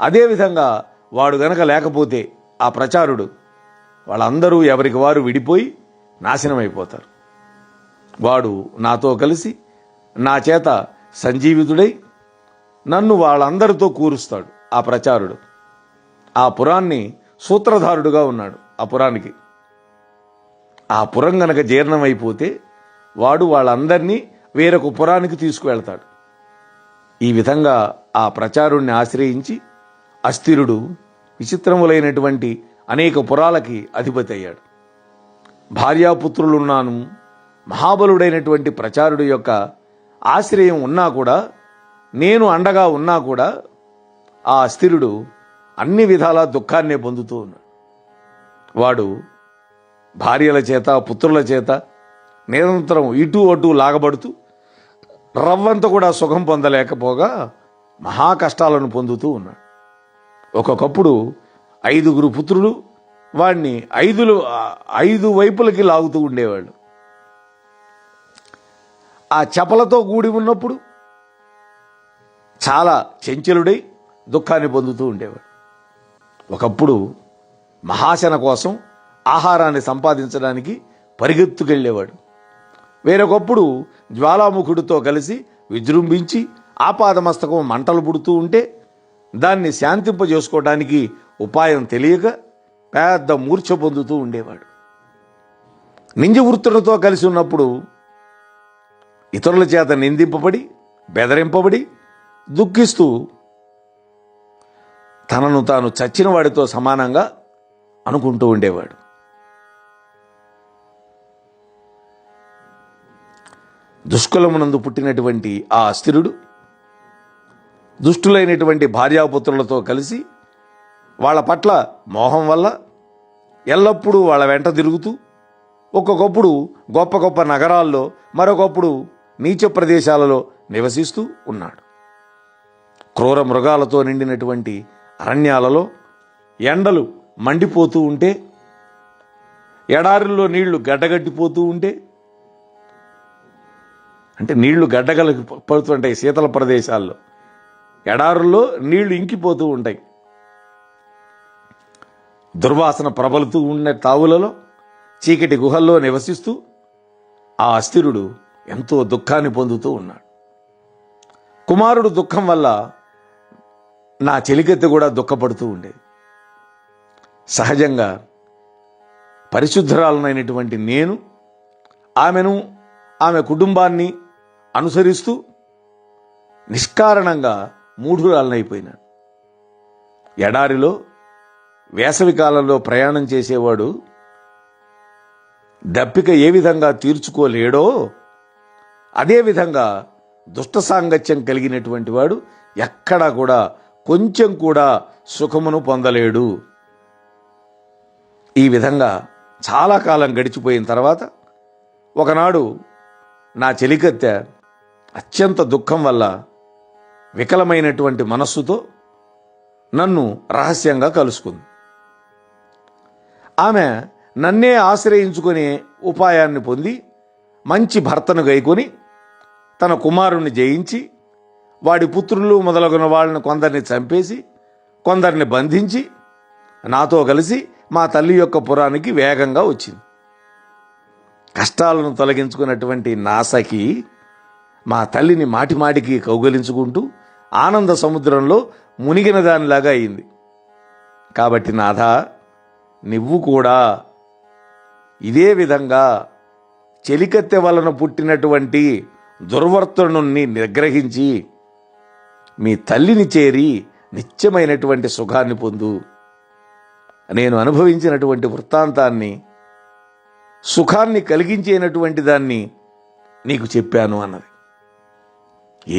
అదేవిధంగా వాడు గనక లేకపోతే ఆ ప్రచారుడు, వాళ్ళందరూ ఎవరికి వారు విడిపోయి నాశనమైపోతారు. వాడు నాతో కలిసి నా చేత సంజీవితుడై నన్ను వాళ్ళందరితో కూరుస్తాడు. ఆ ప్రచారుడు ఆ పురాన్ని సూత్రధారుడుగా ఉన్నాడు. ఆ పురానికి ఆ పురం గనక జీర్ణమైపోతే వాడు వాళ్ళందరినీ వేరొక పురానికి తీసుకువెళ్తాడు. ఈ విధంగా ఆ ప్రచారుణ్ణి ఆశ్రయించి అస్థిరుడు విచిత్రములైనటువంటి అనేక పురాలకి అధిపతి అయ్యాడు. భార్యాపుత్రులున్నాను, మహాబలుడైనటువంటి ప్రచారుడు యొక్క ఆశ్రయం ఉన్నా కూడా, నేను అండగా ఉన్నా కూడా ఆ అస్థిరుడు అన్ని విధాల దుఃఖాన్నే పొందుతూ ఉన్నాడు. వాడు భార్యల చేత పుత్రుల చేత నిరంతరం ఇటు అటు లాగబడుతూ రవ్వంత కూడా సుఖం పొందలేకపోగా మహా కష్టాలను పొందుతూ ఉన్నాడు. ఒక్కొక్కప్పుడు 5 పుత్రులు వాడిని 5 వైపులకి లాగుతూ ఉండేవాళ్ళు. ఆ చపలతో కూడి ఉన్నప్పుడు చాలా చంచలుడై దుఃఖాన్ని పొందుతూ ఉండేవాడు. ఒకప్పుడు మహాశన కోసం ఆహారాన్ని సంపాదించడానికి పరిగెత్తుకెళ్ళేవాడు. వేరొకప్పుడు జ్వాలాముఖుడితో కలిసి విజృంభించి ఆపాదమస్తకం మంటలు పుడుతూ ఉంటే దాన్ని శాంతింపజేసుకోవడానికి ఉపాయం తెలియక పెద్ద మూర్ఛ పొందుతూ ఉండేవాడు. నింజవృత్తులతో కలిసి ఉన్నప్పుడు ఇతరుల చేత నిందింపబడి బెదరింపబడి దుఃఖిస్తూ తనను తాను చచ్చిన వాడితో సమానంగా అనుకుంటూ ఉండేవాడు. దుష్కులమునందు పుట్టినటువంటి ఆ అస్థిరుడు దుష్టులైనటువంటి భార్యాపుత్రులతో కలిసి వాళ్ళ పట్ల మోహం వల్ల ఎల్లప్పుడూ వాళ్ళ వెంట తిరుగుతూ ఒక్కొక్కప్పుడు గొప్ప గొప్ప నగరాల్లో, మరొకప్పుడు నీచ ప్రదేశాలలో నివసిస్తూ ఉన్నాడు. క్రూర మృగాలతో నిండినటువంటి అరణ్యాలలో ఎండలు మండిపోతూ ఉంటే, ఎడారుల్లో నీళ్లు గడ్డగట్టిపోతూ ఉంటే, అంటే నీళ్లు గడ్డగలకి పడుతుంటాయి శీతల ప్రదేశాల్లో, ఎడారుల్లో నీళ్లు ఇంకిపోతూ ఉంటాయి. దుర్వాసన ప్రబలుతూ ఉన్న తావులలో చీకటి గుహల్లో నివసిస్తూ ఆ అస్థిరుడు ఎంతో దుఃఖాన్ని పొందుతూ ఉన్నాడు. కుమారుడు దుఃఖం వల్ల నా చెలికెత్తి కూడా దుఃఖపడుతూ ఉండేది. సహజంగా పరిశుద్ధురాలనైనటువంటి నేను ఆమెను, ఆమె కుటుంబాన్ని అనుసరిస్తూ నిష్కారణంగా మూఢురాలనైపోయినాడు. ఎడారిలో వేసవి కాలంలో ప్రయాణం చేసేవాడు దప్పిక ఏ విధంగా తీర్చుకోలేడో అదేవిధంగా దుష్ట సాంగత్యం కలిగినటువంటి వాడు ఎక్కడా కూడా కొంచెం కూడా సుఖమును పొందలేడు. ఈ విధంగా చాలా కాలం గడిచిపోయిన తర్వాత ఒకనాడు నా చెలికత్తె అత్యంత దుఃఖం వల్ల వికలమైనటువంటి మనస్సుతో నన్ను రహస్యంగా కలుసుకుంది. ఆమె నన్నే ఆశ్రయించుకునే ఉపాయాన్ని పొంది మంచి భర్తను గైకొని తన కుమారుణ్ణి జయించి వాడి పుత్రులు మొదలగున వాళ్ళని కొందరిని చంపేసి కొందరిని బంధించి నాతో కలిసి మా తల్లి యొక్క పురానికి వేగంగా వచ్చింది. కష్టాలను తొలగించుకున్నటువంటి నాసకి మా తల్లిని మాటిమాటికి కౌగలించుకుంటూ ఆనంద సముద్రంలో మునిగిన దానిలాగా అయింది. కాబట్టి నాథా, నువ్వు కూడా ఇదే విధంగా చెలికత్తె వలన పుట్టినటువంటి దుర్వర్తనుణ్ణి నిగ్రహించి మీ తల్లిని చేరి నిత్యమైనటువంటి సుఖాన్ని పొందు. నేను అనుభవించినటువంటి వృత్తాంతాన్ని, సుఖాన్ని కలిగించేనటువంటి దాన్ని నీకు చెప్పాను అన్నది.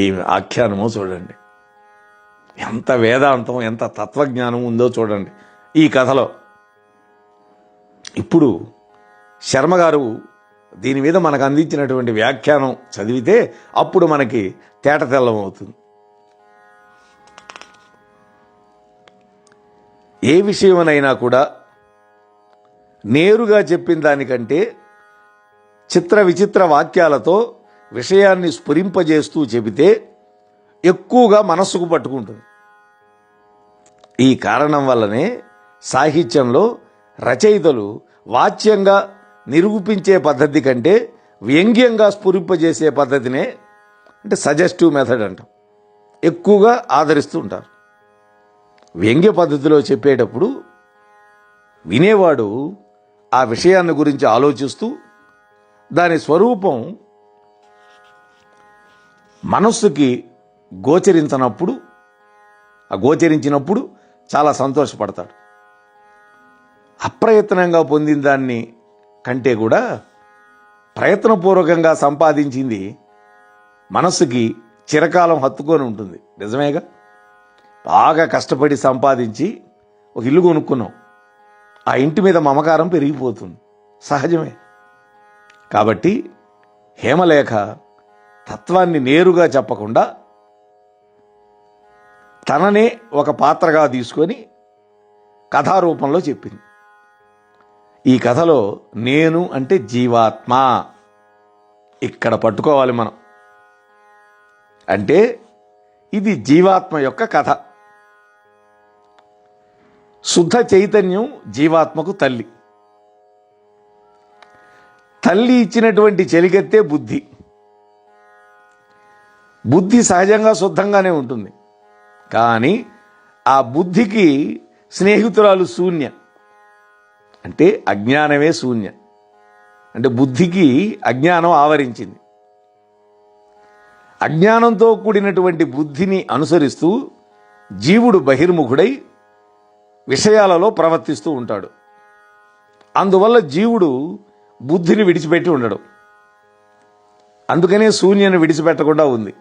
ఏమి ఆఖ్యానమో చూడండి, ఎంత వేదాంతం, ఎంత తత్వజ్ఞానం ఉందో చూడండి ఈ కథలో. ఇప్పుడు శర్మగారు దీని మీద మనకు అందించినటువంటి వ్యాఖ్యానం చదివితే అప్పుడు మనకి తేట తెల్లమవుతుంది. ఏ విషయమనైనా కూడా నేరుగా చెప్పిన దానికంటే చిత్ర విచిత్ర వాక్యాలతో విషయాన్ని స్ఫురింపజేస్తూ చెబితే ఎక్కువగా మనస్సుకు పట్టుకుంటుంది. ఈ కారణం వల్లనే సాహిత్యంలో రచయితలు వాచ్యంగా నిరూపించే పద్ధతి కంటే వ్యంగ్యంగా స్ఫురింపజేసే పద్ధతినే అంటే సజెస్టివ్ మెథడ్ అంటాం ఎక్కువగా ఆదరిస్తూ ఉంటారు. వ్యంగ్య పద్ధతిలో చెప్పేటప్పుడు వినేవాడు ఆ విషయాన్ని గురించి ఆలోచిస్తూ దాని స్వరూపం మనస్సుకి గోచరించినప్పుడు చాలా సంతోషపడతాడు. అప్రయత్నంగా పొందిన దాన్ని కంటే కూడా ప్రయత్నపూర్వకంగా సంపాదించింది మనస్సుకి చిరకాలం హత్తుకొని ఉంటుంది. నిజమేగా? బాగా కష్టపడి సంపాదించి ఒక ఇల్లు కొనుక్కున్నాం, ఆ ఇంటి మీద మమకారం పెరిగిపోతుంది, సహజమే. కాబట్టి హేమలేఖ తత్వాన్ని నేరుగా చెప్పకుండా తననే ఒక పాత్రగా తీసుకొని కథారూపంలో చెప్పింది. ఈ కథలో నేను అంటే జీవాత్మ ఇక్కడ పట్టుకోవాలి మనం. అంటే ఇది జీవాత్మ యొక్క కథ. శుద్ధ చైతన్యం జీవాత్మకు తల్లి. తల్లి ఇచ్చినటువంటి చెలికెత్తే బుద్ధి. బుద్ధి సహజంగా శుద్ధంగానే ఉంటుంది, కానీ ఆ బుద్ధికి స్నేహితురాలు శూన్య, అంటే అజ్ఞానమే శూన్య. అంటే బుద్ధికి అజ్ఞానం ఆవరించింది. అజ్ఞానంతో కూడినటువంటి బుద్ధిని అనుసరిస్తూ జీవుడు బహిర్ముఖుడై విషయాలలో ప్రవర్తిస్తూ ఉంటాడు. అందువల్ల జీవుడు బుద్ధిని విడిచిపెట్టి ఉండడు. అందుకనే శూన్యను విడిచిపెట్టకుండా ఉంది.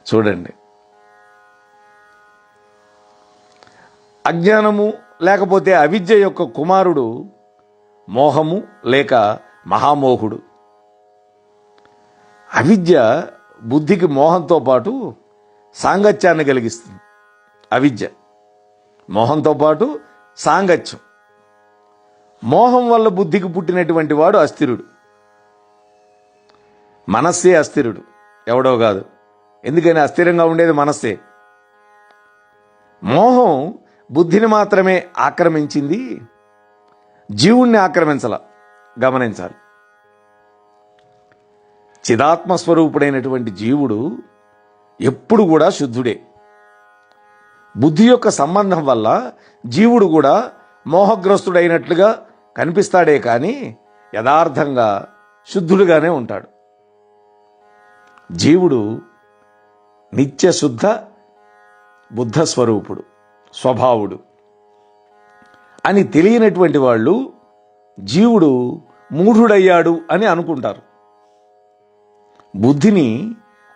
చూడండి, అజ్ఞానము లేకపోతే అవిద్య యొక్క కుమారుడు మోహము లేక మహామోహుడు. అవిద్య బుద్ధికి మోహంతో పాటు సాంగత్యాన్ని కలిగిస్తుంది. అవిద్య మోహంతో పాటు సాంగత్యం. మోహం వల్ల బుద్ధికి పుట్టినటువంటి వాడు అస్థిరుడు. మనస్సే అస్థిరుడు, ఎవడో కాదు. ఎందుకని అస్థిరంగా ఉండేది మనస్సే. మోహం బుద్ధిని మాత్రమే ఆక్రమించింది, జీవుణ్ణి ఆక్రమించాల. గమనించాలి. చిదాత్మస్వరూపుడైనటువంటి జీవుడు ఎప్పుడు కూడా శుద్ధుడే. బుద్ధి యొక్క సంబంధం వల్ల జీవుడు కూడా మోహగ్రస్తుడైనట్లుగా కనిపిస్తాడే కానీ యథార్థంగా శుద్ధుడుగానే ఉంటాడు. జీవుడు నిత్యశుద్ధ బుద్ధస్వరూపుడు, స్వభావుడు అని తెలియనటువంటి వాళ్ళు జీవుడు మూఢుడయ్యాడు అని అనుకుంటారు. బుద్ధిని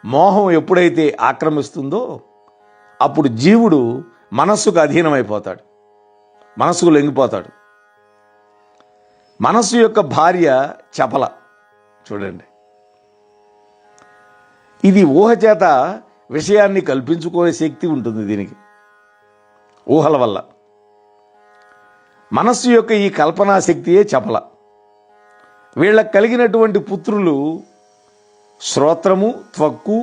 మోహం ఎప్పుడైతే ఆక్రమిస్తుందో అప్పుడు జీవుడు మనస్సుకు అధీనమైపోతాడు, మనస్సుకు లొంగిపోతాడు. మనస్సు యొక్క భార్య చపల. చూడండి, ఇది ఊహ చేత విషయాన్ని కల్పించుకునే శక్తి ఉంటుంది దీనికి, ఊహల వల్ల. మనస్సు యొక్క ఈ కల్పనా శక్తియే చపల. వీళ్ళకు కలిగినటువంటి పుత్రులు శ్రోత్రము, త్వక్కు,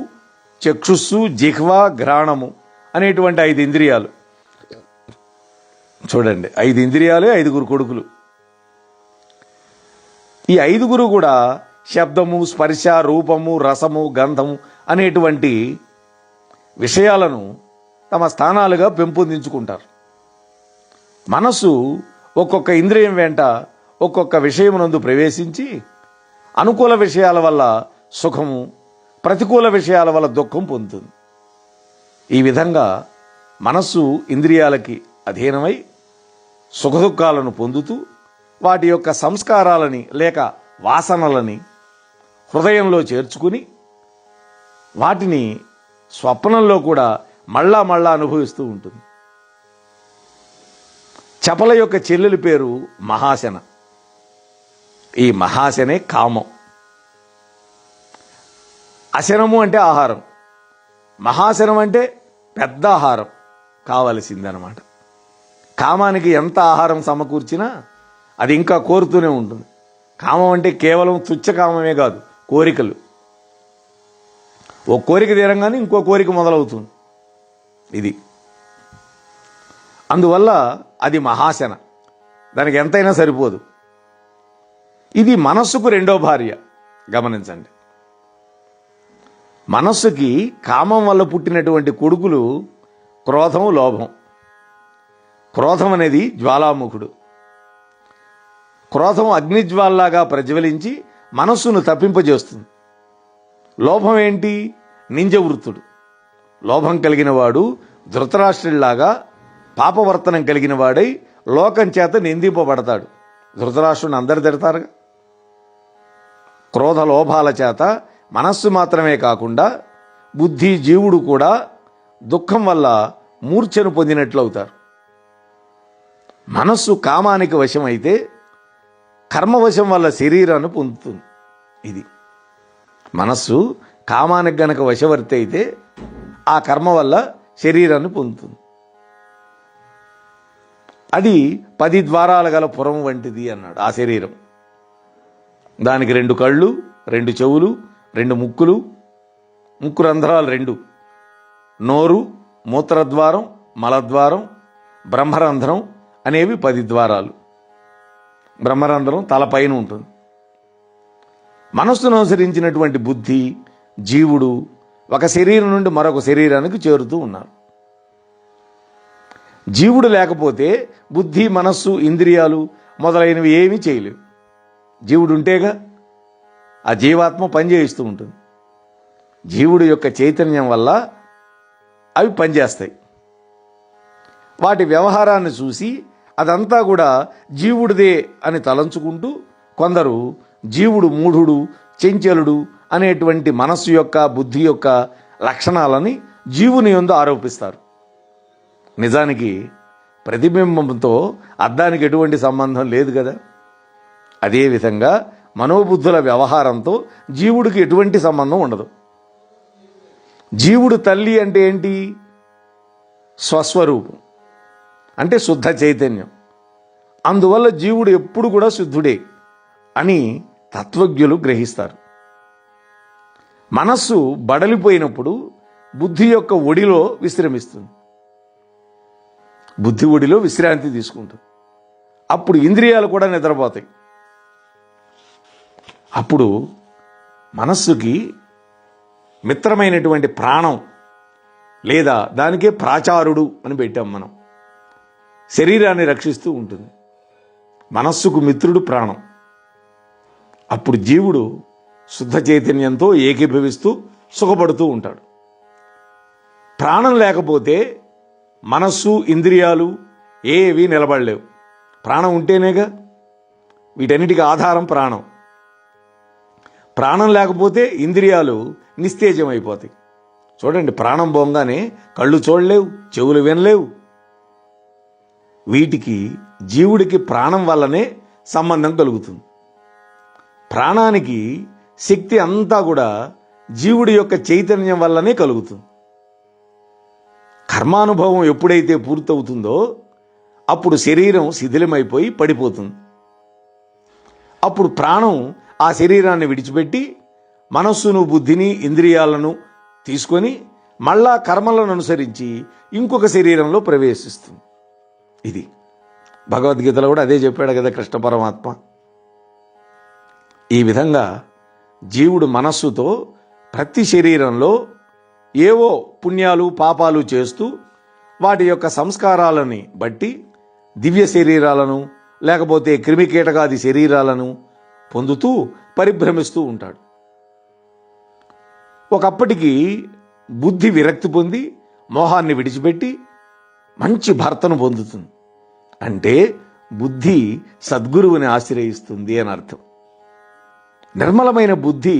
చక్షుస్సు, జిహ్వ, ఘ్రాణము అనేటువంటి 5 ఇంద్రియాలు. చూడండి, 5 ఇంద్రియాలే 5 కొడుకులు. ఈ 5 కూడా శబ్దము, స్పర్శ, రూపము, రసము, గంధము అనేటువంటి విషయాలను తమ స్థానాలుగా పెంపొందించుకుంటారు. మనస్సు ఒక్కొక్క ఇంద్రియం వెంట ఒక్కొక్క విషయమునందు ప్రవేశించి అనుకూల విషయాల వల్ల సుఖము, ప్రతికూల విషయాల వల్ల దుఃఖం పొందుతుంది. ఈ విధంగా మనస్సు ఇంద్రియాలకి అధీనమై సుఖదుఖాలను పొందుతూ వాటి యొక్క సంస్కారాలని లేక వాసనలని హృదయంలో చేర్చుకుని వాటిని స్వప్నంలో కూడా మళ్ళా అనుభవిస్తూ ఉంటుంది. చపల యొక్క చెల్లెలి పేరు మహాశన. ఈ మహాశనే కామం. అశనము అంటే ఆహారం, మహాశనం అంటే పెద్ద ఆహారం కావలసిందనమాట. కామానికి ఎంత ఆహారం సమకూర్చినా అది ఇంకా కోరుతూనే ఉంటుంది. కామం అంటే కేవలం తుచ్చకామమే కాదు, కోరికలు. ఓ కోరిక తీరంగానే ఇంకో కోరిక మొదలవుతుంది. ఇది అందువల్ల అది మహాశన, దానికి ఎంతైనా సరిపోదు. ఇది మనస్సుకు రెండో భార్య. గమనించండి, మనస్సుకి కామం వల్ల పుట్టినటువంటి కొడుకులు క్రోధం, లోభం. క్రోధం అనేది జ్వాలాముఖుడు. క్రోధం అగ్నిజ్వాల్లాగా ప్రజ్వలించి మనస్సును తప్పింపజేస్తుంది. లోభం ఏంటి? నింజవృత్తుడు. లోభం కలిగిన వాడు ధృతరాష్ట్రుడిలాగా పాపవర్తనం కలిగిన వాడై లోకం చేత నిందింపబడతాడు. ధృతరాష్ట్రుని అందరు తిడతారుగా. క్రోధ లోభాల చేత మనస్సు మాత్రమే కాకుండా బుద్ధి, జీవుడు కూడా దుఃఖం వల్ల మూర్ఛను పొందినట్లు అవుతారు. మనస్సు కామానికి వశం అయితే కర్మవశం వల్ల శరీరాన్ని పొందుతుంది. ఇది మనస్సు కామానికి గనక వశవర్తి అయితే ఆ కర్మ వల్ల శరీరాన్ని పొందుతుంది. అది 10 ద్వారాలు గల పురం వంటిది అన్నాడు. ఆ శరీరం, దానికి 2 కళ్ళు, 2 చెవులు, 2 ముక్కులు, ముక్కు రంధ్రాలు 2, నోరు, మూత్రద్వారం, మలద్వారం, బ్రహ్మరంధ్రం అనేవి 10 ద్వారాలు. బ్రహ్మరంధ్రం తలపైన ఉంటుంది. మనస్సును అనుసరించినటువంటి బుద్ధి, జీవుడు ఒక శరీరం నుండి మరొక శరీరానికి చేరుతూ ఉన్నారు. జీవుడు లేకపోతే బుద్ధి, మనస్సు, ఇంద్రియాలు మొదలైనవి ఏమీ చేయలేవు. జీవుడు ఉంటేగా ఆ జీవాత్మ పనిచేయిస్తూ ఉంటుంది. జీవుడు యొక్క చైతన్యం వల్ల అవి పనిచేస్తాయి. వాటి వ్యవహారాన్ని చూసి అదంతా కూడా జీవుడిదే అని తలంచుకుంటూ కొందరు జీవుడు మూఢుడు, చెంచలుడు అనేటువంటి మనస్సు యొక్క, బుద్ధి యొక్క లక్షణాలని జీవుని యందు ఆరోపిస్తారు. నిజానికి ప్రతిబింబంతో అద్దానికి ఎటువంటి సంబంధం లేదు కదా. అదేవిధంగా మనోబుద్ధుల వ్యవహారంతో జీవుడికి ఎటువంటి సంబంధం ఉండదు. జీవుడు తల్లి అంటే ఏంటి? స్వస్వరూపం అంటే శుద్ధ చైతన్యం. అందువల్ల జీవుడు ఎప్పుడు కూడా శుద్ధుడే అని తత్వజ్ఞులు గ్రహిస్తారు. మనస్సు బడలిపోయినప్పుడు బుద్ధి యొక్క ఒడిలో విశ్రమిస్తుంది. బుద్ధి ఒడిలో విశ్రాంతి తీసుకుంటుంది. అప్పుడు ఇంద్రియాలు కూడా నిద్రపోతాయి. అప్పుడు మనస్సుకి మిత్రమైనటువంటి ప్రాణం, లేదా దానికే ప్రాచారుడు అని పెట్టాం మనం, శరీరాన్ని రక్షిస్తూ ఉంటుంది. మనస్సుకు మిత్రుడు ప్రాణం. అప్పుడు జీవుడు శుద్ధ చైతన్యంతో ఏకీభవిస్తూ సుఖపడుతూ ఉంటాడు. ప్రాణం లేకపోతే మనస్సు, ఇంద్రియాలు ఏవి నిలబడలేవు. ప్రాణం ఉంటేనేగా. వీటన్నిటికీ ఆధారం ప్రాణం. ప్రాణం లేకపోతే ఇంద్రియాలు నిస్తేజం అయిపోతాయి. చూడండి, ప్రాణం పోగానే కళ్ళు చూడలేవు, చెవులు వినలేవు. వీటికి జీవుడికి ప్రాణం వల్లనే సంబంధం కలుగుతుంది. ప్రాణానికి శక్తి అంతా కూడా జీవుడి యొక్క చైతన్యం వల్లనే కలుగుతుంది. కర్మానుభవం ఎప్పుడైతే పూర్తవుతుందో అప్పుడు శరీరం శిథిలమైపోయి పడిపోతుంది. అప్పుడు ప్రాణం ఆ శరీరాన్ని విడిచిపెట్టి మనస్సును, బుద్ధిని, ఇంద్రియాలను తీసుకొని మళ్ళా కర్మలను అనుసరించి ఇంకొక శరీరంలో ప్రవేశిస్తుంది. ఇది భగవద్గీతలో కూడా అదే చెప్పాడు కదా కృష్ణ పరమాత్మ. ఈ విధంగా జీవుడు మనస్సుతో ప్రతి శరీరంలో ఏవో పుణ్యాలు, పాపాలు చేస్తూ వాటి యొక్క సంస్కారాలని బట్టి దివ్య శరీరాలను లేకపోతే క్రిమికీటకాది శరీరాలను పొందుతూ పరిభ్రమిస్తూ ఉంటాడు. ఒకప్పటికి బుద్ధి విరక్తి పొంది మోహాన్ని విడిచిపెట్టి మంచి భర్తను పొందుతుంది. అంటే బుద్ధి సద్గురువుని ఆశ్రయిస్తుంది అని అర్థం. నిర్మలమైన బుద్ధి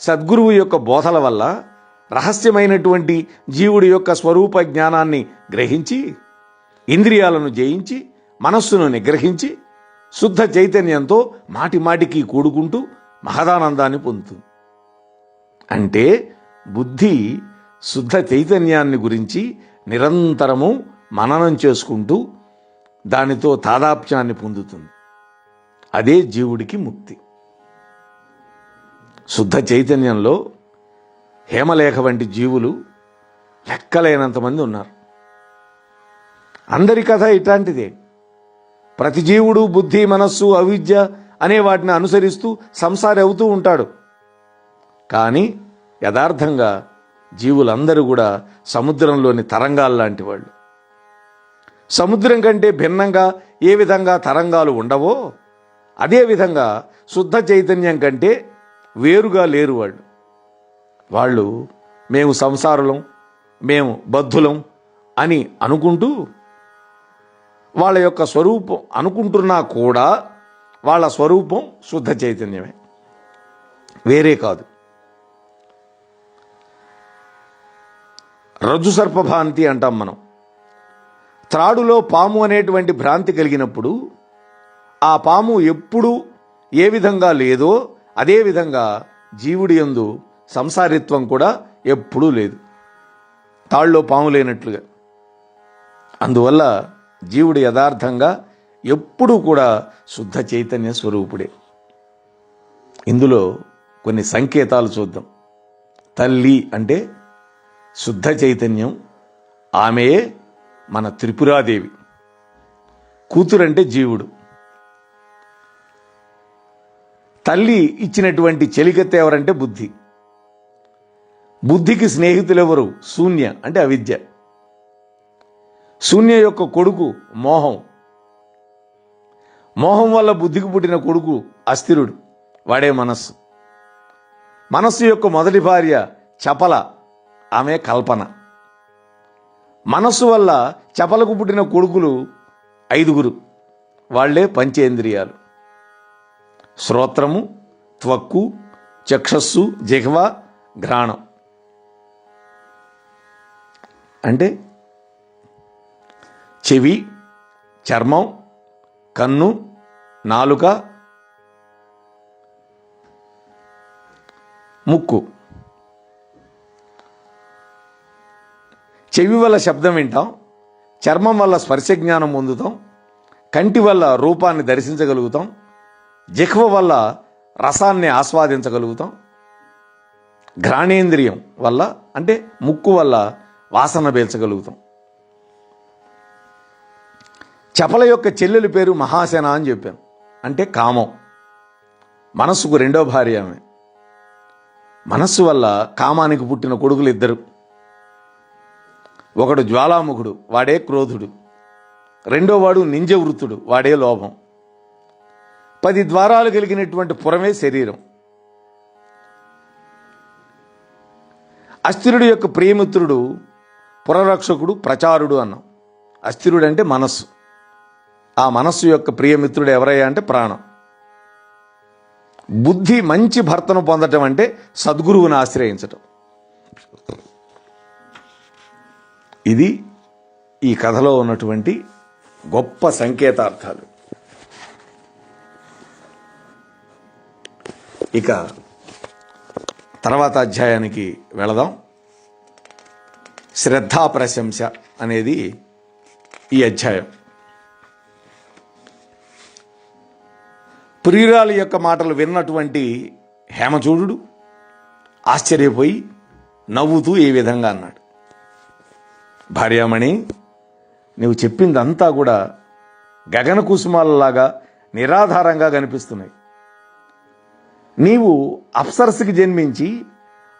సద్గురువు యొక్క బోధల వల్ల రహస్యమైనటువంటి జీవుడి యొక్క స్వరూప జ్ఞానాన్ని గ్రహించి, ఇంద్రియాలను జయించి, మనస్సును నిగ్రహించి, శుద్ధ చైతన్యంతో మాటి మాటికి కూడుకుంటూ మహదానందాన్ని పొందుతుంది. అంటే బుద్ధి శుద్ధ చైతన్యాన్ని గురించి నిరంతరము మననం చేసుకుంటూ దానితో తాదాప్యాన్ని పొందుతుంది. అదే జీవుడికి ముక్తి. శుద్ధ చైతన్యంలో హేమలేఖ వంటి జీవులు లెక్కలేనంతమంది ఉన్నారు. అందరి కథ ఇట్లాంటిదే. ప్రతి జీవుడు బుద్ధి, మనస్సు, అవిద్య అనే వాటిని అనుసరిస్తూ సంసారి అవుతూ ఉంటాడు. కానీ యథార్థంగా జీవులందరూ కూడా సముద్రంలోని తరంగాల్లాంటి వాళ్ళు. సముద్రం కంటే భిన్నంగా ఏ విధంగా తరంగాలు ఉండవో అదేవిధంగా శుద్ధ చైతన్యం కంటే వేరుగా లేరు వాళ్ళు. వాళ్ళు మేము సంసారులం, మేము బద్ధులం అని అనుకుంటూ వాళ్ళ యొక్క స్వరూపం అనుకుంటున్నా కూడా వాళ్ళ స్వరూపం శుద్ధ చైతన్యమే, వేరే కాదు. రజ్జు సర్పభ్రాంతి అంటాం మనం. త్రాడులో పాము అనేటువంటి భ్రాంతి కలిగినప్పుడు ఆ పాము ఎప్పుడు ఏ విధంగా లేదో అదేవిధంగా జీవుడి యందు సంసారిత్వం కూడా ఎప్పుడూ లేదు, తాళ్ళలో పాము లేనట్లుగా. అందువల్ల జీవుడు యథార్థంగా ఎప్పుడూ కూడా శుద్ధ చైతన్య స్వరూపుడే. ఇందులో కొన్ని సంకేతాలు చూద్దాం. తల్లి అంటే శుద్ధ చైతన్యం, ఆమెయే మన త్రిపురాదేవి. కూతురంటే జీవుడు. తల్లి ఇచ్చినటువంటి చెలికత్తె ఎవరంటే బుద్ధి. బుద్ధికి స్నేహితులు ఎవరు? శూన్య అంటే అవిద్య. శూన్య యొక్క కొడుకు మోహం. మోహం వల్ల బుద్ధికి పుట్టిన కొడుకు అస్థిరుడు, వాడే మనస్సు. మనస్సు యొక్క మొదటి భార్య చపల, ఆమె కల్పన. మనస్సు వల్ల చపలకు పుట్టిన కొడుకులు 5, వాళ్లే పంచేంద్రియాలు: శ్రోత్రము, త్వక్కు, చక్షస్సు, జిహ్వ, ఘ్రాణం. అంటే చెవి, చర్మం, కన్ను, నాలుక, ముక్కు. చెవి వల్ల శబ్దం వింటాం, చర్మం వల్ల స్పర్శ జ్ఞానం పొందుతాం, కంటి వల్ల రూపాన్ని దర్శించగలుగుతాం, జిహ్వ వల్ల రసాన్ని ఆస్వాదించగలుగుతాం, ఘ్రాణేంద్రియం వల్ల అంటే ముక్కు వల్ల వాసన పీల్చగలుగుతాం. చపల యొక్క చెల్లెలి పేరు మహాసేన అని చెప్పాను, అంటే కామం. మనస్సుకు 2వ భార్య ఆమె. మనస్సు వల్ల కామానికి పుట్టిన కొడుకులు 2. ఒకడు జ్వాలాముఖుడు, వాడే క్రోధుడు. 2వ వాడు నింజవృత్తుడు, వాడే లోభం. 10 ద్వారాలు కలిగినటువంటి పురమే శరీరం. అస్థిరుడు యొక్క ప్రియమిత్రుడు పురరక్షకుడు, ప్రచారుడు అన్నాం. అస్థిరుడు అంటే మనస్సు. ఆ మనస్సు యొక్క ప్రియమిత్రుడు ఎవరయ్యా అంటే ప్రాణం. బుద్ధి మంచి భర్తను పొందటం అంటే సద్గురువుని ఆశ్రయించటం. ఇది ఈ కథలో ఉన్నటువంటి గొప్ప సంకేతార్థాలు. ఇక తర్వాత అధ్యాయానికి వెళదాం. శ్రద్ధా ప్రశంస అనేది ఈ అధ్యాయం. ప్రియురాలి యొక్క మాటలు విన్నటువంటి హేమచూడు ఆశ్చర్యపోయి నవ్వుతూ ఈ విధంగా అన్నాడు: భార్యామణి, నువ్వు చెప్పిందంతా కూడా గగన కుసుమాలలాగా నిరాధారంగా కనిపిస్తున్నాయి. నీవు అప్సరస్సుకి జన్మించి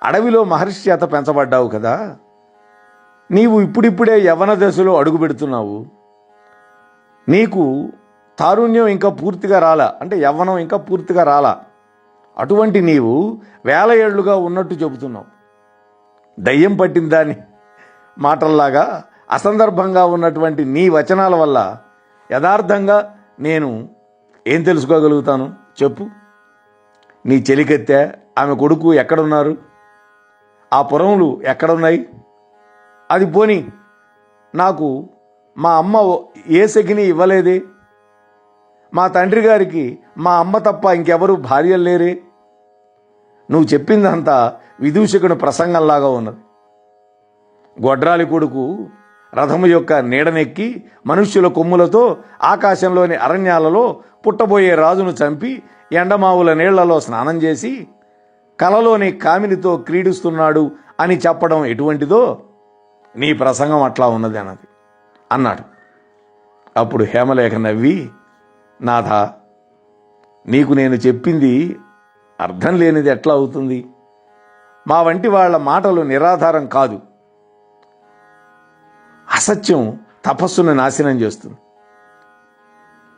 అడవిలో మహర్షి చేత పెంచబడ్డావు కదా. నీవు ఇప్పుడిప్పుడే యవ్వన దశలో అడుగు పెడుతున్నావు. నీకు తారుణ్యం ఇంకా పూర్తిగా రాలా, అంటే యవ్వనం ఇంకా పూర్తిగా రాలా. అటువంటి నీవు 1000 ఏళ్లుగా ఉన్నట్టు చెబుతున్నావు. దయ్యం పట్టిన దాని మాటల్లాగా అసందర్భంగా ఉన్నటువంటి నీ వచనాల వల్ల యథార్థంగా నేను ఏం తెలుసుకోగలుగుతాను చెప్పు? నీ చెలికత్తె, ఆమె కొడుకు ఎక్కడున్నారు? ఆ పురములు ఎక్కడున్నాయి? అది పోని నాకు మా అమ్మ ఏ సఖిని ఇవ్వలేదే. మా తండ్రి గారికి మా అమ్మ తప్ప ఇంకెవరు భార్యలు లేరే. నువ్వు చెప్పిందంతా విదూషకుని ప్రసంగంలాగా ఉన్నది. గొడ్రాలి కొడుకు రథము యొక్క నీడనెక్కి మనుష్యుల కొమ్ములతో ఆకాశంలోని అరణ్యాలలో పుట్టబోయే రాజును చంపి ఎండమావుల నీళ్లలో స్నానం చేసి కలలోని కామినితో క్రీడిస్తున్నాడు అని చెప్పడం ఎటువంటిదో నీ ప్రసంగం అట్లా ఉన్నది అన్నాడు. అప్పుడు హేమలేఖ నవ్వి, నాథ, నీకు నేను చెప్పింది అర్థం లేనిది ఎట్లా అవుతుంది? మా వంటి వాళ్ళ మాటలు నిరాధారం కాదు. అసత్యం తపస్సును నాశనం చేస్తుంది.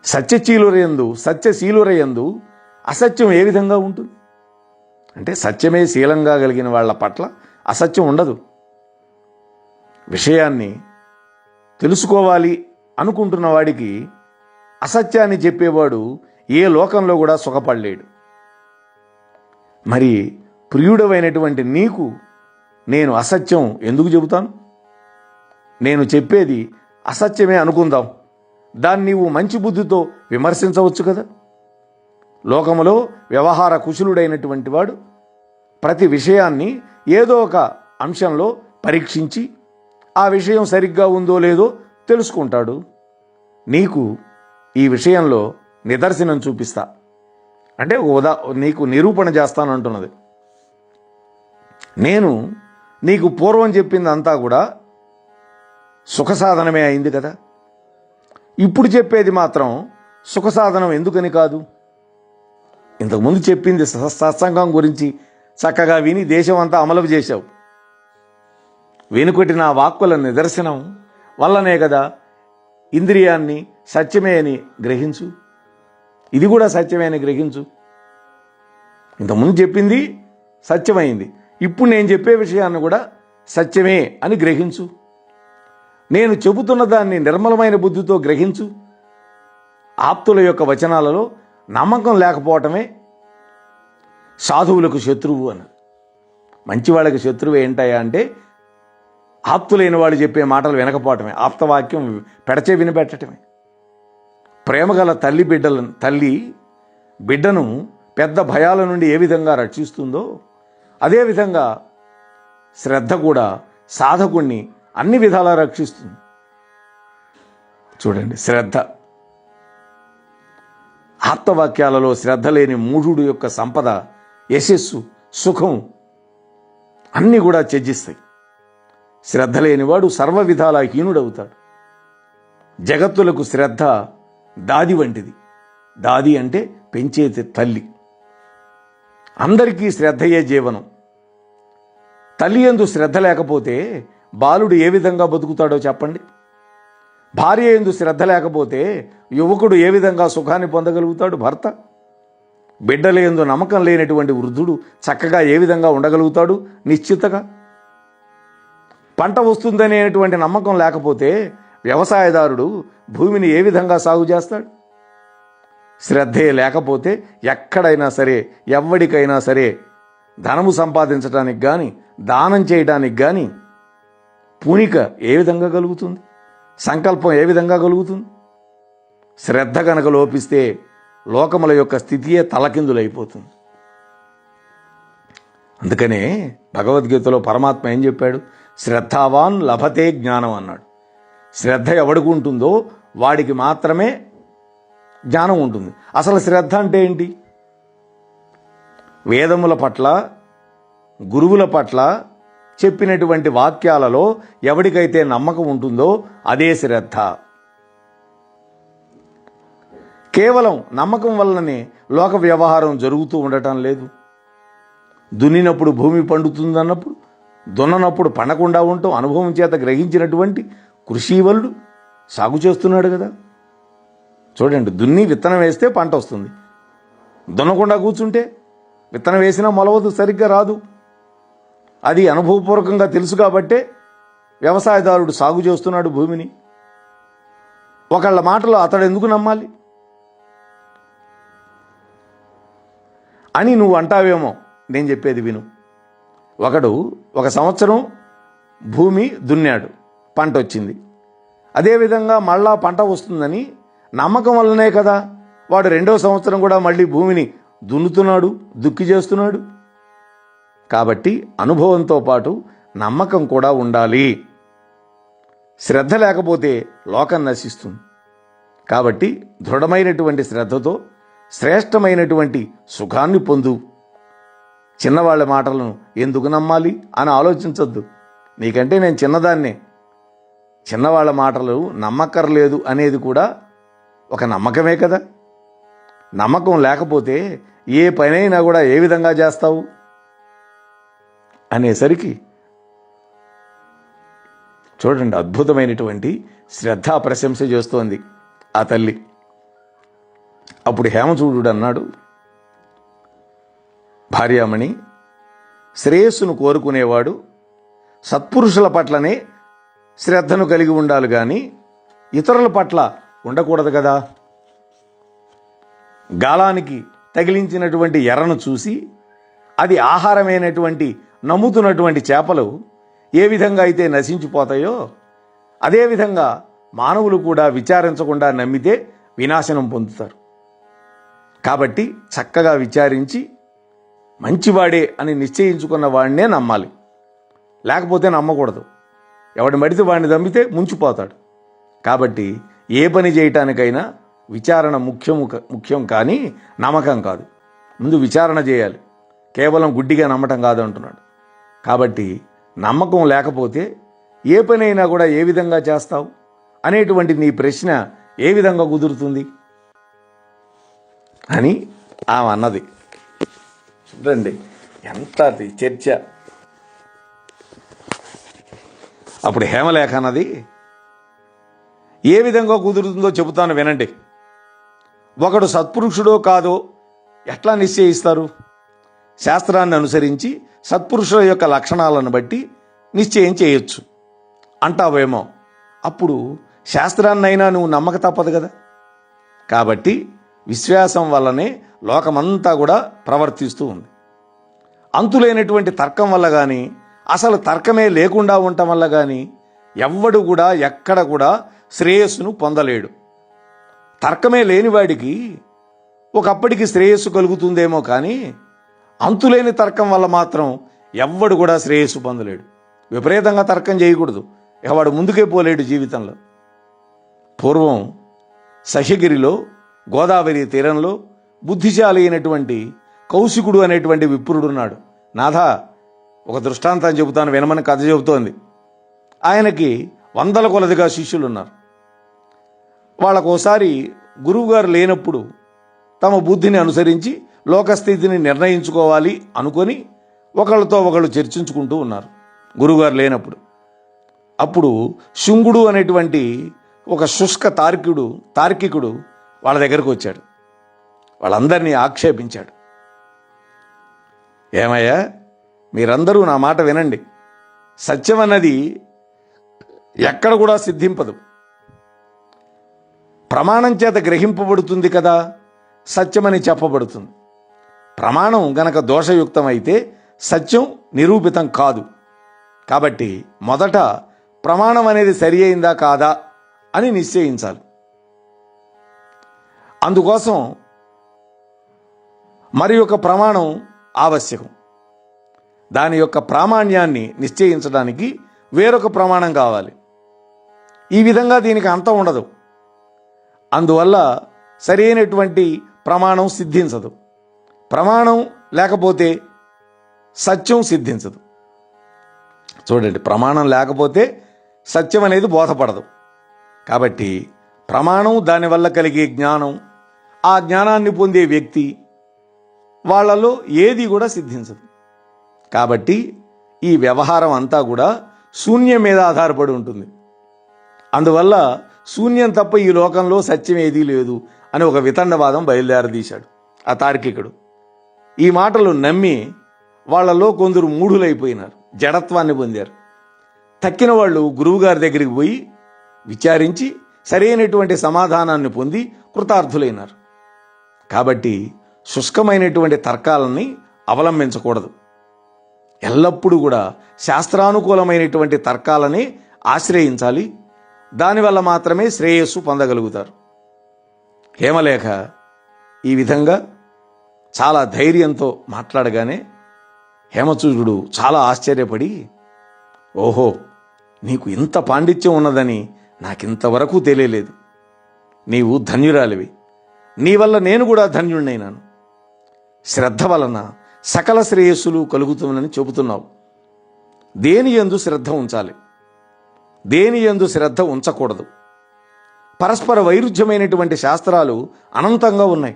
సత్యశీలురయందు అసత్యం ఏ విధంగా ఉంటుంది అంటే, సత్యమే శీలంగా కలిగిన వాళ్ళ పట్ల అసత్యం ఉండదు. విషయాన్ని తెలుసుకోవాలి అనుకుంటున్న వాడికి అసత్యాన్ని చెప్పేవాడు ఏ లోకంలో కూడా సుఖపడలేడు. మరి ప్రియుడవైనటువంటి నీకు నేను అసత్యం ఎందుకు చెబుతాను? నేను చెప్పేది అసత్యమే అనుకుందాం, దాన్ని నీవు మంచి బుద్ధితో విమర్శించవచ్చు కదా. లోకములో వ్యవహార కుశలుడైనటువంటి వాడు ప్రతి విషయాన్ని ఏదో ఒక అంశంలో పరీక్షించి ఆ విషయం సరిగ్గా ఉందో లేదో తెలుసుకుంటాడు. నీకు ఈ విషయంలో నిదర్శనం చూపిస్తా అంటే నీకు నిరూపణ చేస్తానంటున్నది. నేను నీకు పూర్వం చెప్పిందంతా కూడా సుఖసాధనమే అయింది కదా. ఇప్పుడు చెప్పేది మాత్రం సుఖసాధనం ఎందుకని కాదు? ఇంతకుముందు చెప్పింది సత్సంగం గురించి చక్కగా విని దేశం అంతా అమలు చేశావు. వెనుకటి నా వాక్కుల నిదర్శనం వల్లనే కదా ఇంద్రియాన్ని సత్యమే అని గ్రహించు, ఇది కూడా సత్యమే అని గ్రహించు. ఇంతకుముందు చెప్పింది సత్యమైంది, ఇప్పుడు నేను చెప్పే విషయాన్ని కూడా సత్యమే అని గ్రహించు. నేను చెబుతున్న దాన్ని నిర్మలమైన బుద్ధితో గ్రహించు. ఆప్తుల యొక్క వచనాలలో నమ్మకం లేకపోవటమే సాధువులకు శత్రువు అని. మంచివాళ్ళకి శత్రువు ఏంటయ్యా అంటే, ఆప్తులైన వాళ్ళు చెప్పే మాటలు వినకపోవటమే, ఆప్తవాక్యం పెడచే వినిపెట్టడమే. ప్రేమగల తల్లి బిడ్డను పెద్ద భయాల నుండి ఏ విధంగా రక్షిస్తుందో అదేవిధంగా శ్రద్ధ కూడా సాధకుణ్ణి అన్ని విధాలా రక్షిస్తుంది. చూడండి, శ్రద్ధ. ఆప్తవాక్యాలలో శ్రద్ధ లేని మూఢుడు యొక్క సంపద, యశస్సు, సుఖం అన్నీ కూడా త్యజిస్తాయి. శ్రద్ధ లేనివాడు సర్వ విధాలా హీనుడవుతాడు. జగత్తులకు శ్రద్ధ దాది వంటిది. దాది అంటే పెంచేది తల్లి. అందరికీ శ్రద్ధయే జీవనం. తల్లి యందు శ్రద్ధ లేకపోతే బాలుడు ఏ విధంగా బతుకుతాడో చెప్పండి. భార్య యందు శ్రద్ధ లేకపోతే యువకుడు ఏ విధంగా సుఖాన్ని పొందగలుగుతాడు? భర్త. బిడ్డల యందు నమ్మకం లేనటువంటి వృద్ధుడు చక్కగా ఏ విధంగా ఉండగలుగుతాడు? నిశ్చితగా. పంట వస్తుందనేటువంటి నమ్మకం లేకపోతే వ్యవసాయదారుడు భూమిని ఏ విధంగా సాగు చేస్తాడు? శ్రద్ధే లేకపోతే ఎక్కడైనా సరే, ఎవ్వడికైనా సరే ధనము సంపాదించడానికి కానీ, దానం చేయడానికి కానీ పూనిక ఏ విధంగా కలుగుతుంది? సంకల్పం ఏ విధంగా కలుగుతుంది? శ్రద్ధ కనుక లోపిస్తే లోకముల యొక్క స్థితియే తలకిందులైపోతుంది. అందుకనే భగవద్గీతలో పరమాత్మ ఏం చెప్పాడు? శ్రద్ధావాన్ లభతే జ్ఞానం అన్నాడు. శ్రద్ధ ఎవడికి ఉంటుందో వాడికి మాత్రమే జ్ఞానం ఉంటుంది. అసలు శ్రద్ధ అంటే ఏంటి? వేదముల పట్ల, గురువుల పట్ల చెప్పినటువంటి వాక్యాలలో ఎవడికైతే నమ్మకం ఉంటుందో అదే శ్రద్ధ. కేవలం నమ్మకం వల్లనే లోక వ్యవహారం జరుగుతూ ఉండటం లేదు. దున్నినప్పుడు భూమి పండుతుందన్నప్పుడు, దున్ననప్పుడు పండకుండా ఉండటం అనుభవం చేత గ్రహించినటువంటి కృషివలుడు సాగు చేస్తున్నాడు కదా. చూడండి, దున్ని విత్తనం వేస్తే పంట వస్తుంది. దున్నకుండా కూర్చుంటే విత్తనం వేసినా మొలవదు, సరిగ్గా రాదు. అది అనుభవపూర్వకంగా తెలుసు కాబట్టే వ్యవసాయదారుడు సాగు చేస్తున్నాడు భూమిని. ఒకళ్ళ మాటలో అతడు ఎందుకు నమ్మాలి అని నువ్వు అంటావేమో. నేను చెప్పేది విను. ఒకడు 1 సంవత్సరం భూమి దున్నాడు, పంట వచ్చింది. అదేవిధంగా మళ్ళా పంట వస్తుందని నమ్మకం వల్లనే కదా వాడు 2వ సంవత్సరం కూడా మళ్ళీ భూమిని దున్నుతున్నాడు, దుక్కి చేస్తున్నాడు. కాబట్టి అనుభవంతో పాటు నమ్మకం కూడా ఉండాలి. శ్రద్ధ లేకపోతే లోకం నశిస్తుంది. కాబట్టి దృఢమైనటువంటి శ్రద్ధతో శ్రేష్టమైనటువంటి సుఖాన్ని పొందు. చిన్నవాళ్ళ మాటలను ఎందుకు నమ్మాలి అని ఆలోచించొద్దు. నీకంటే నేను చిన్నదాన్నే, చిన్నవాళ్ళ మాటలు నమ్మక్కర్లేదు అనేది కూడా ఒక నమ్మకమే కదా. నమ్మకం లేకపోతే ఏ పనైనా కూడా ఏ విధంగా చేస్తావు అనేసరికి చూడండి, అద్భుతమైనటువంటి శ్రద్ధా ప్రశంస చేస్తోంది ఆ తల్లి. అప్పుడు హేమచూడు అన్నాడు, భార్యామణి, శ్రేయస్సును కోరుకునేవాడు సత్పురుషుల పట్లనే శ్రద్ధను కలిగి ఉండాలి కానీ ఇతరుల పట్ల ఉండకూడదు కదా. గాలానికి తగిలించినటువంటి ఎర్రను చూసి అది ఆహారమైనటువంటి నమ్ముతున్నటువంటి చేపలు ఏ విధంగా అయితే నశించిపోతాయో అదేవిధంగా మానవులు కూడా విచారించకుండా నమ్మితే వినాశనం పొందుతారు. కాబట్టి చక్కగా విచారించి మంచివాడే అని నిశ్చయించుకున్న వాడినే నమ్మాలి, లేకపోతే నమ్మకూడదు. ఎవడిని మడితే వాడిని నమ్మితే ముంచిపోతాడు. కాబట్టి ఏ పని చేయటానికైనా విచారణ ముఖ్యం కానీ నమ్మకం కాదు. ముందు విచారణ చేయాలి, కేవలం గుడ్డిగా నమ్మటం కాదు అంటున్నాడు. కాబట్టి నమ్మకం లేకపోతే ఏ పని అయినా కూడా ఏ విధంగా చేస్తావు అనేటువంటి నీ ప్రశ్న ఏ విధంగా కుదురుతుంది అని ఆమె అన్నది. చూడండి ఎంత చర్చ. అప్పుడు హేమలేఖ అన్నది, ఏ విధంగా కుదురుతుందో చెబుతాను వినండి. ఒకడు సత్పురుషుడో కాదో ఎట్లా నిశ్చయిస్తారు? శాస్త్రాన్ని అనుసరించి సత్పురుషుల యొక్క లక్షణాలను బట్టి నిశ్చయం చేయొచ్చు అంటావేమో. అప్పుడు శాస్త్రాన్నైనా నువ్వు నమ్మక తప్పదు కదా. కాబట్టి విశ్వాసం వల్లనే లోకమంతా కూడా ప్రవర్తిస్తూ ఉంది. అంతులేనటువంటి తర్కం వల్ల కానీ, అసలు తర్కమే లేకుండా ఉండటం వల్ల కానీ ఎవ్వడు కూడా ఎక్కడ కూడా శ్రేయస్సును పొందలేడు. తర్కమే లేనివాడికి ఒకప్పటికి శ్రేయస్సు కలుగుతుందేమో కానీ అంతులేని తర్కం వల్ల మాత్రం ఎవ్వడు కూడా శ్రేయస్సు పొందలేడు. విపరీతంగా తర్కం చేయకూడదు, వాడు ముందుకే పోలేడు జీవితంలో. పూర్వం సహ్యగిరిలో గోదావరి తీరంలో బుద్ధిశాలి అయినటువంటి కౌశికుడు అనేటువంటి విప్రుడున్నాడు. నాథా, ఒక దృష్టాంతం చెబుతాను వినమని కథ చెబుతోంది. ఆయనకి వందల కొలదిగా శిష్యులు ఉన్నారు. వాళ్ళకోసారి గురువుగారు లేనప్పుడు తమ బుద్ధిని అనుసరించి లోకస్థితిని నిర్ణయించుకోవాలి అనుకొని ఒకళ్ళతో ఒకళ్ళు చర్చించుకుంటూ ఉన్నారు గురువుగారు లేనప్పుడు. అప్పుడు శుంగుడు అనేటువంటి ఒక శుష్క తార్కికుడు వాళ్ళ దగ్గరకు వచ్చాడు. వాళ్ళందరినీ ఆక్షేపించాడు. ఏమయ్యా, మీరందరూ నా మాట వినండి. సత్యం అన్నది ఎక్కడ కూడా సిద్ధింపదు. ప్రమాణం చేత గ్రహింపబడుతుంది కదా సత్యమని చెప్పబడుతుంది. ప్రమాణం గనక దోషయుక్తమైతే సత్యం నిరూపితం కాదు. కాబట్టి మొదట ప్రమాణం అనేది సరి అయిందా కాదా అని నిశ్చయించాలి. అందుకోసం మరి ఒక ప్రమాణం ఆవశ్యకం. దాని యొక్క ప్రామాణ్యాన్ని నిశ్చయించడానికి వేరొక ప్రమాణం కావాలి. ఈ విధంగా దీనికి అంతం ఉండదు. అందువల్ల సరైనటువంటి ప్రమాణం సిద్ధించదు. ప్రమాణం లేకపోతే సత్యం సిద్ధించదు. చూడండి, ప్రమాణం లేకపోతే సత్యం అనేది బోధపడదు. కాబట్టి ప్రమాణం, దానివల్ల కలిగే జ్ఞానం, ఆ జ్ఞానాన్ని పొందే వ్యక్తి, వాళ్ళలో ఏది కూడా సిద్ధించదు. కాబట్టి ఈ వ్యవహారం అంతా కూడా శూన్యం మీద ఆధారపడి ఉంటుంది. అందువల్ల శూన్యం తప్ప ఈ లోకంలో సత్యం ఏదీ లేదు అని ఒక వితండవాదం బయలుదేరదీశాడు ఆ తార్కికుడు. ఈ మాటలు నమ్మి వాళ్ళలో కొందరు మూఢులైపోయినారు, జడత్వాన్ని పొందారు. తక్కిన వాళ్ళు గురువుగారి దగ్గరికి పోయి విచారించి సరైనటువంటి సమాధానాన్ని పొంది కృతార్థులైనారు. కాబట్టి శుష్కమైనటువంటి తర్కాలని అవలంబించకూడదు. ఎల్లప్పుడూ కూడా శాస్త్రానుకూలమైనటువంటి తర్కాలని ఆశ్రయించాలి. దానివల్ల మాత్రమే శ్రేయస్సు పొందగలుగుతారు. హేమలేఖ ఈ విధంగా చాలా ధైర్యంతో మాట్లాడగానే హేమచూడు చాలా ఆశ్చర్యపడి, ఓహో, నీకు ఇంత పాండిత్యం ఉన్నదని నాకింతవరకు తెలియలేదు. నీవు ధన్యురాలివి. నీ వల్ల నేను కూడా ధన్యుణ్ణైనాను. శ్రద్ధ వలన సకల శ్రేయస్సులు కలుగుతుందని చెబుతున్నావు. దేని యందు శ్రద్ధ ఉంచాలి? దేని యందు శ్రద్ధ ఉంచకూడదు. పరస్పర వైరుధ్యమైనటువంటి శాస్త్రాలు అనంతంగా ఉన్నాయి.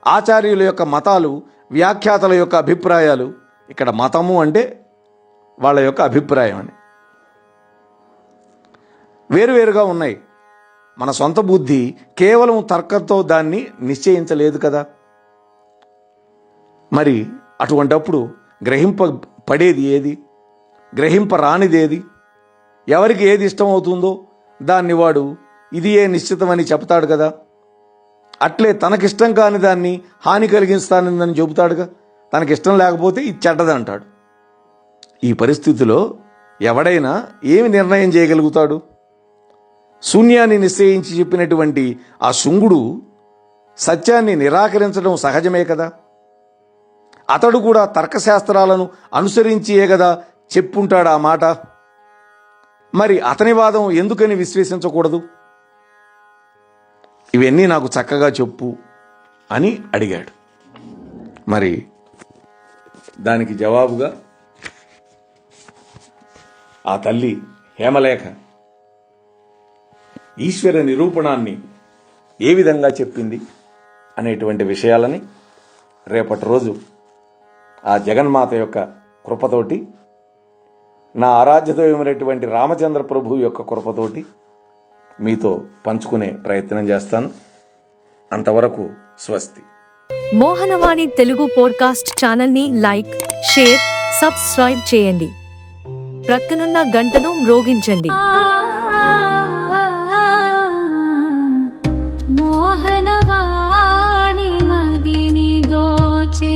ఆచార్యుల యొక్క మతాలు, వ్యాఖ్యాతల యొక్క అభిప్రాయాలు, ఇక్కడ మతము అంటే వాళ్ళ యొక్క అభిప్రాయం అని వేరువేరుగా ఉన్నాయి. మన సొంత బుద్ధి కేవలం తర్కంతో దాన్ని నిశ్చయించలేదు కదా. మరి అటువంటప్పుడు గ్రహింపబడేది ఏది, గ్రహింపరానిదేది, ఎవరికి ఏది ఇష్టం అవుతుందో దాన్ని వాడు ఇది ఏ నిశ్చితమని చెప్తాడు కదా. అట్లే తనకిష్టం కాని దాన్ని హాని కలిగిస్తానని చెబుతాడుగా. తనకిష్టం లేకపోతే ఇది చెడ్డదంటాడు. ఈ పరిస్థితిలో ఎవడైనా ఏమి నిర్ణయం చేయగలుగుతాడు? శూన్యాన్ని నిశ్చయించి చెప్పినటువంటి ఆ శుంగుడు సత్యాన్ని నిరాకరించడం సహజమే కదా. అతడు కూడా తర్కశాస్త్రాలను అనుసరించియే కదా చెప్పుంటాడు ఆ మాట. మరి అతని వాదం ఎందుకని విశ్వసించకూడదు? ఇవన్నీ నాకు చక్కగా చెప్పు అని అడిగాడు. మరి దానికి జవాబుగా ఆ తల్లి హేమలేఖ ఈశ్వర నిరూపణాన్ని ఏ విధంగా చెప్పింది అనేటువంటి విషయాలని రేపటి రోజు ఆ జగన్మాత యొక్క కృపతోటి, నా ఆరాధ్యదైవమైనటువంటి రామచంద్ర ప్రభు యొక్క కృపతోటి మీతో పంచుకునే ప్రయత్నం చేస్తాను. అంతవరకు స్వస్తి. మోహనవాణి తెలుగు పోడ్కాస్ట్ ఛానల్ని లైక్, షేర్, సబ్స్క్రైబ్ చేయండి. ప్రక్కనున్న గంటను మ్రోగించండి. మోహనవాణి మదిని దోచే